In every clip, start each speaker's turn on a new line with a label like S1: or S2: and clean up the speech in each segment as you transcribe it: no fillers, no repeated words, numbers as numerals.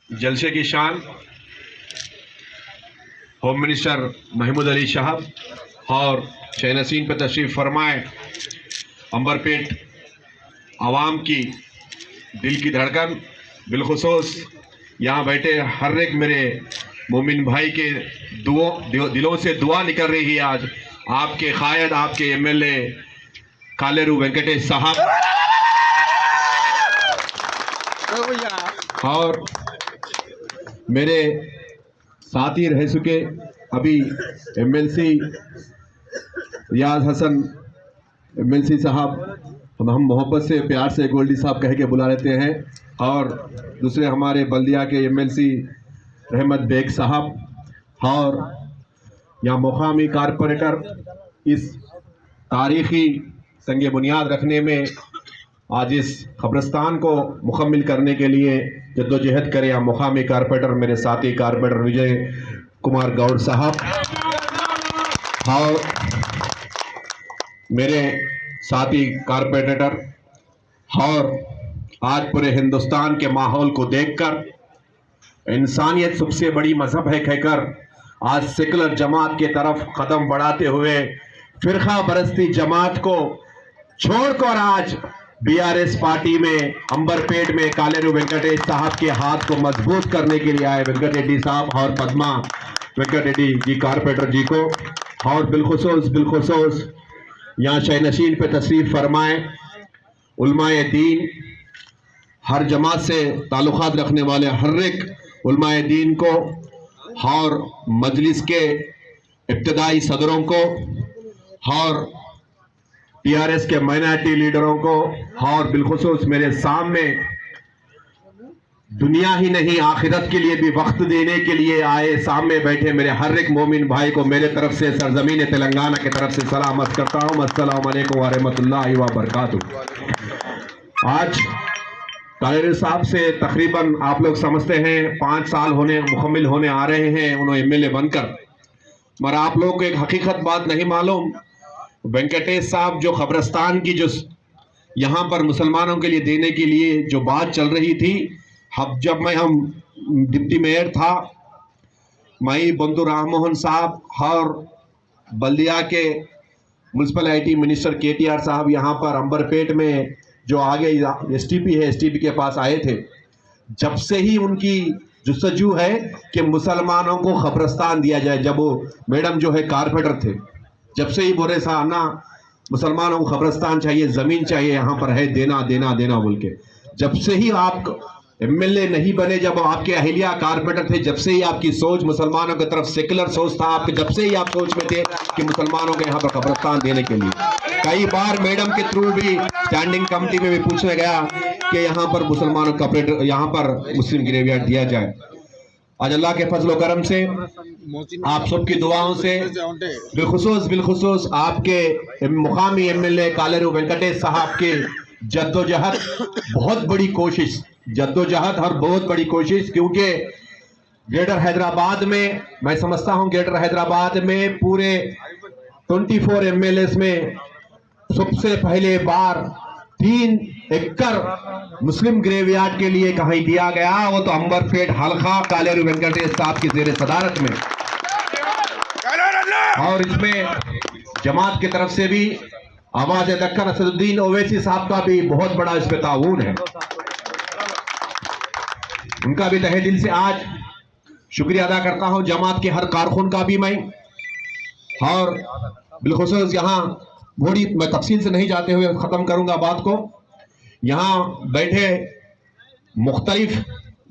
S1: जलसे की शान होम मिनिस्टर महमूद अली साहब और शहनसीन पर तशरीफ़ फरमाए। अंबरपेट आवाम की दिल की धड़कन, बिलखुसूस यहाँ बैठे हर एक मेरे मोमिन भाई के दिलों से दुआ निकल रही है। आज आपके कायद, आपके एमएलए कालेरू वेंकटेश साहब और मेरे साथी रह चुके अभी एमएलसी रियाज हसन एमएलसी साहब, हम मोहब्बत से प्यार से गोल्डी साहब कह के बुला लेते हैं, और दूसरे हमारे बल्दिया के एमएलसी रहमत बेग साहब, और यहाँ मुकामी कारपोरेटर इस तारीखी संग बुनियाद रखने में आज इस कब्रिस्तान को मुकम्मिल करने के लिए जद्दोजहद करे। यहाँ मुकामी कारपोरेटर मेरे साथी कारपोरेटर विजय कुमार गौड़ साहब और मेरे साथी कारपोरेटर, और आज पूरे हिंदुस्तान के माहौल को देखकर इंसानियत सबसे बड़ी मजहब है कहकर आज सेकुलर जमात के तरफ कदम बढ़ाते हुए फिरका बरस्ती जमात को छोड़कर आज बीआरएस पार्टी में अंबरपेट में कालेरू वेंकटेश साहब के हाथ को मजबूत करने के लिए आए वेंकट रेड्डी साहब और पद्मा वेंकट रेड्डी जी कारपोरेटर जी को, और बिलखुसूस यहाँ शहनशीन पे तशरीफ फरमाए उलमाए दीन, हर जमात से ताल्लुकात रखने वाले हर एक उलमाए दीन को, और मजलिस के इब्तदाई सदरों को, और टीआरएस के माइनॉरिटी लीडरों को, और बिलखुसूस मेरे सामने दुनिया ही नहीं आखिरत के लिए भी वक्त देने के लिए आए सामने बैठे मेरे हर एक मोमिन भाई को मेरे तरफ से सरजमीन तेलंगाना की तरफ से सलामत करता हूँ। अस्सलाम वालेकुम व रहमतुल्लाहि व बरकातुहू। आज कालेरू साहब से तकरीबन आप लोग समझते हैं 5 साल मुकम्मिल होने आ रहे हैं उन्होंने एमएलए बनकर, मगर आप लोग को एक हकीकत बात नहीं मालूम, वेंकटेश साहब जो कब्रिस्तान की जो यहाँ पर मुसलमानों के लिए देने के लिए जो बात चल रही थी, जब हम डिप्टी मेयर था, मई बंधु राम मोहन साहब और बल्दिया के म्यूनसिपल आईटी मिनिस्टर केटीआर साहब यहाँ पर अंबरपेट में जो आगे एसटीपी है, एसटीपी के पास आए थे, जब से ही उनकी जुस्तजू है कि मुसलमानों को कब्रिस्तान दिया जाए। जब वो मैडम जो है कारपोरेटर थे, जब से ही बोले सा ना मुसलमानों को कब्रिस्तान चाहिए, ज़मीन चाहिए, यहाँ पर है देना देना देना बोल के, जब से ही आप एमएलए नहीं बने, जब आपके अहलिया कारपोरेटर थे, जब से ही आपकी सोच मुसलमानों की तरफ सेकुलर सोच था आपके, जब से ही आप सोच में थे कि मुसलमानों को यहाँ पर कब्रिस्तान देने के लिए। कई बार मैडम के थ्रू भी स्टैंडिंग कमेटी में भी पूछने गया कि यहाँ पर मुसलमानों का यहाँ पर मुस्लिम ग्रेवयार्ड दिया जाए। आज अल्लाह के फजल व करम से आप सबकी दुआओं से बिलखुसूस आपके मुकामी एमएलए कालेरू वेंकटेश साहब के जद्दोजहद बहुत बड़ी कोशिश, जद्दोजहद और बहुत बड़ी कोशिश, क्योंकि ग्रेटर हैदराबाद में मैं समझता हूं ग्रेटर हैदराबाद में पूरे 24 एमएलएस में सबसे पहले बार 3 एकड़ मुस्लिम ग्रेवयार्ड के लिए कहीं दिया गया, वो तो अंबरपेट हल्का कालेरू वेंकटेश साहब की जेर सदारत में, और इसमें जमात की तरफ से भी आवाज दक्कन असदुद्दीन ओवैसी साहब का भी बहुत बड़ा इस पे ताउन है, उनका भी तहे दिल से आज शुक्रिया अदा करता हूं। जमात के हर कारकुन का भी मैं, और बिलखुसूस यहाँ बड़ी मैं तफसील से नहीं जाते हुए ख़त्म करूंगा बात को, यहाँ बैठे मुख्तलिफ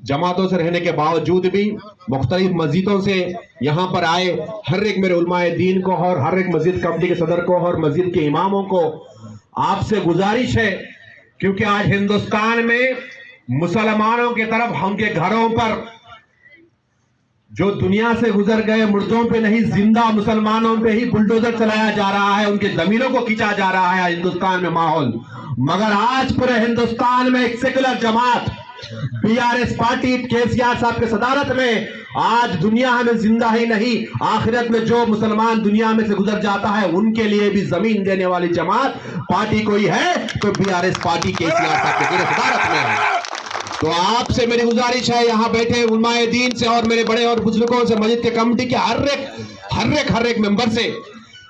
S1: जमातों से रहने के बावजूद भी मुख्तलिफ मस्जिदों से यहाँ पर आए हर एक मेरे उलमाए दीन को, और हर एक मस्जिद कमेटी के सदर को, और मस्जिद के इमामों को आपसे गुजारिश है, क्योंकि आज हिंदुस्तान में मुसलमानों की तरफ उनके घरों पर जो दुनिया से गुजर गए मुर्दों पे नहीं, जिंदा मुसलमानों पे ही बुलडोजर चलाया जा रहा है, उनके जमीनों को खींचा जा रहा है हिंदुस्तान में माहौल। मगर आज पूरे हिंदुस्तान में एक सेकुलर जमात बीआरएस पार्टी केसीआर साहब के सदारत में आज दुनिया में जिंदा ही नहीं, आखिरत में जो मुसलमान दुनिया में से गुजर जाता है उनके लिए भी जमीन देने वाली जमात पार्टी कोई है तो बीआरएस पार्टी केसीआर साहब के सदारत में है। तो आपसे मेरी गुजारिश है, यहाँ बैठे उलमाए दीन से और मेरे बड़े और बुजुर्गों से, मस्जिद के कमेटी के हर एक मेंबर से,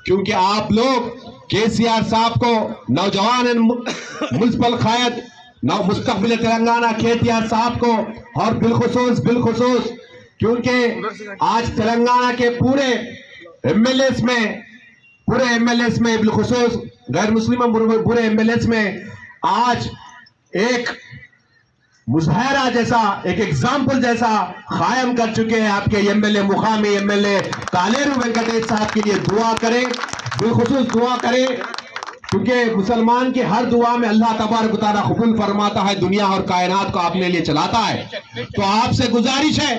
S1: क्योंकि आप लोग केसीआर साहब को नौजवान मुल्सिपल कायद मुस्तकबिल तेलंगाना केटीआर साहब को और बिलखुसूस क्योंकि आज तेलंगाना के पूरे एमएलएस में बिलखुसूस गैर मुस्लिम पूरे एमएलएस में आज एक मुजाहरा जैसा, एक एग्जाम्पल जैसा कायम कर चुके हैं आपके एमएलए, मुकामी एमएलए कालेरू वेंकटेश साहब के लिए दुआ करें, बिलखुसूस दुआ करें, क्योंकि मुसलमान के हर दुआ में अल्लाह तबारक व तआला कबूल फरमाता है, दुनिया और कायनात को अपने लिए चलाता है। तो आपसे गुजारिश है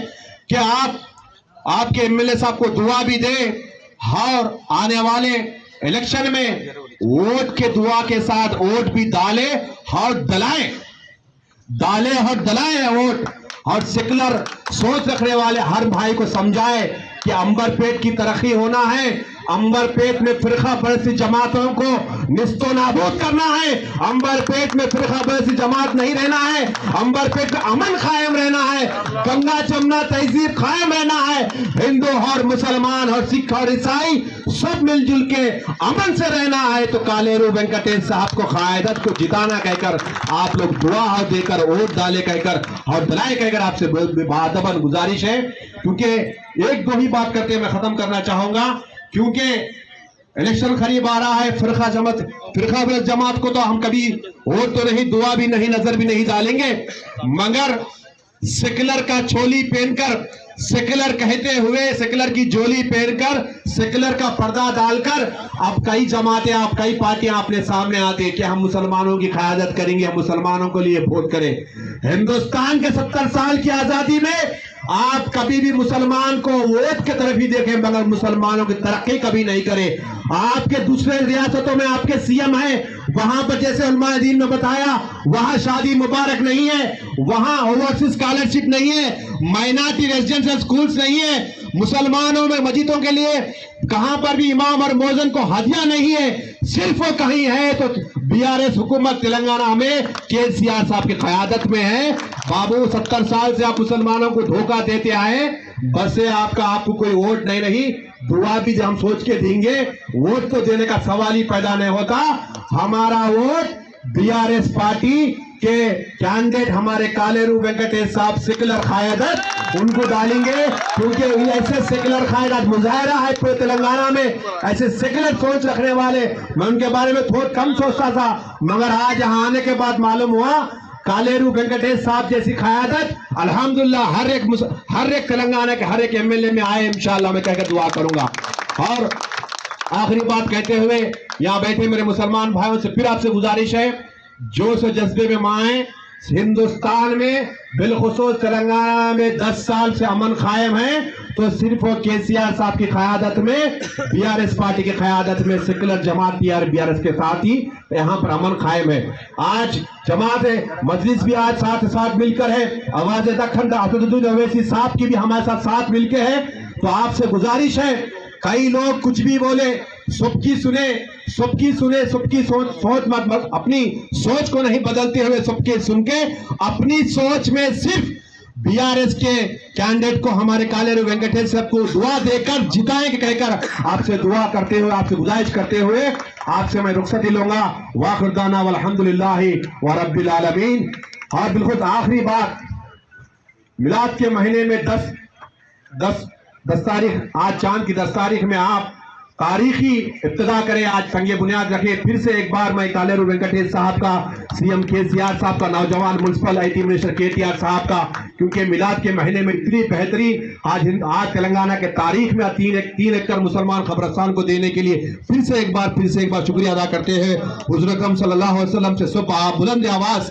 S1: कि आपके एमएलए साहब को दुआ भी दें और आने वाले इलेक्शन में वोट के दुआ के साथ वोट भी डालें और दलाएं वोट, और सेकुलर सोच रखने वाले हर भाई को समझाए कि अंबरपेट की तरक्की होना है, अंबरपेट में फिरका परस्ती जमातों को निस्तो नाबूद करना है, अंबरपेट में फिरका परस्ती जमात नहीं रहना है, अंबरपेट में अमन कायम रहना है, गंगा जमुना तहजीब कायम रहना है, हिंदू और मुसलमान और सिख और ईसाई सब मिलजुल के अमन से रहना है। तो कालेरू वेंकटेश साहब को कायदत को जिताना कहकर आप लोग दुआ देकर वोट डाले कहकर और दलाए कहकर आपसे बादबन गुजारिश है, क्योंकि एक दो ही बात करके मैं खत्म करना चाहूंगा, क्योंकि इलेक्शन करीब आ रहा है। फिरका जमात को तो हम कभी वोट तो नहीं, दुआ भी नहीं, नजर भी नहीं डालेंगे, मगर सेकुलर का चोली पहनकर, सेकुलर कहते हुए सेकुलर की जोली पहनकर, सेकुलर का पर्दा डालकर अब कई जमातें, आप कई पार्टियां अपने सामने आती है कि हम मुसलमानों की क़यादत करेंगे, हम मुसलमानों के लिए वोट करें। हिंदुस्तान के 70 साल की आजादी में आप कभी भी मुसलमान को वोट की तरफ ही देखें, मगर मुसलमानों की तरक्की कभी नहीं करे। आपके दूसरे रियासतों में आपके सीएम हैं, वहां पर जैसे उलमाए दीन ने बताया, वहां शादी मुबारक नहीं है, वहां ओवरसीज स्कॉलरशिप नहीं है, माइनॉरिटी रेजिडेंशियल स्कूल्स नहीं है, मुसलमानों में मस्जिदों के लिए कहां पर भी इमाम और मौजन को हदिया नहीं है। सिर्फ वो कहीं है तो बीआरएस हुकूमत तेलंगाना में केसीआर साहब की क़यादत में है। बाबू 70 साल से आप मुसलमानों को धोखा देते आए, बस से आपको कोई वोट नहीं रही, दुआ भी जो हम सोच के देंगे, वोट तो देने का सवाल ही पैदा नहीं होता। हमारा वोट बीआरएस पार्टी के कैंडिडेट हमारे कालेरू वेंकटेश साहब सेकुलर क़यादत उनको डालेंगे, क्योंकि ऐसे सेकुलर क़यादत मुजाहरा है पूरे तेलंगाना में, ऐसे सेकुलर सोच रखने वाले मैं उनके बारे में बहुत कम सोचता था, मगर आज यहाँ आने के बाद मालूम हुआ कालेरू वेंकटेश साहब जैसी क़यादत अल्हम्दुलिल्लाह हर एक तेलंगाना के हर एक एमएलए में आए, इंशाअल्लाह मैं कहकर दुआ करूंगा। और आखिरी बात कहते हुए यहाँ बैठे मेरे मुसलमान भाइयों से फिर आपसे गुजारिश है, जोश और जज्बे में माएं। हिंदुस्तान में बिलखुसूस तेलंगाना में 10 साल से अमन कायम है, तो सिर्फ केसीआर साहब की क़यादत में, बीआरएस पार्टी की क़यादत में, सेकुलर जमात बीआरएस के साथ ही यहाँ पर अमन कायम है। आज जमात मजलिस भी आज साथ मिलकर है, आवाज दखन असदुद्दीन ओवैसी साहब की भी हमारे साथ मिलकर है। तो आपसे गुजारिश है, कई लोग कुछ भी बोले, सबकी सुने, सोच मत, अपनी सोच को नहीं बदलते हुए सबके सुन के अपनी सोच में सिर्फ बीआरएस के कैंडिडेट को हमारे कालेरू वेंकटेश साहब को दुआ देकर जिताएं कहकर आपसे दुआ करते हुए, आपसे गुजारिश करते हुए आपसे मैं रुखसती लूंगा। वाखिर दाना वल्हम्दुलिल्लाहि व रब्बिल आलमीन। और बिल्कुल आखिरी बात, मिलाद के महीने में 10 तारीख, आज चांद की 10 तारीख में आप तारीखी इब्तिदा करें, आज संगे बुनियाद रखें। फिर से एक बार मैं कालेरू वेंकटेश साहब का, सीएम केसीआर साहब का, नौजवान म्युनिसिपल आईटी मिनिस्टर केटीआर साहब का, क्योंकि मिलाद के महीने में इतनी बेहतरीन आज तेलंगाना के तारीख में 3 एकड़ मुसलमान कब्रिस्तान को देने के लिए फिर से एक बार शुक्रिया अदा करते हैं। हुज़ूर अकरम सल्लल्लाहु अलैहि वसल्लम से सुबह बुलंद आवाज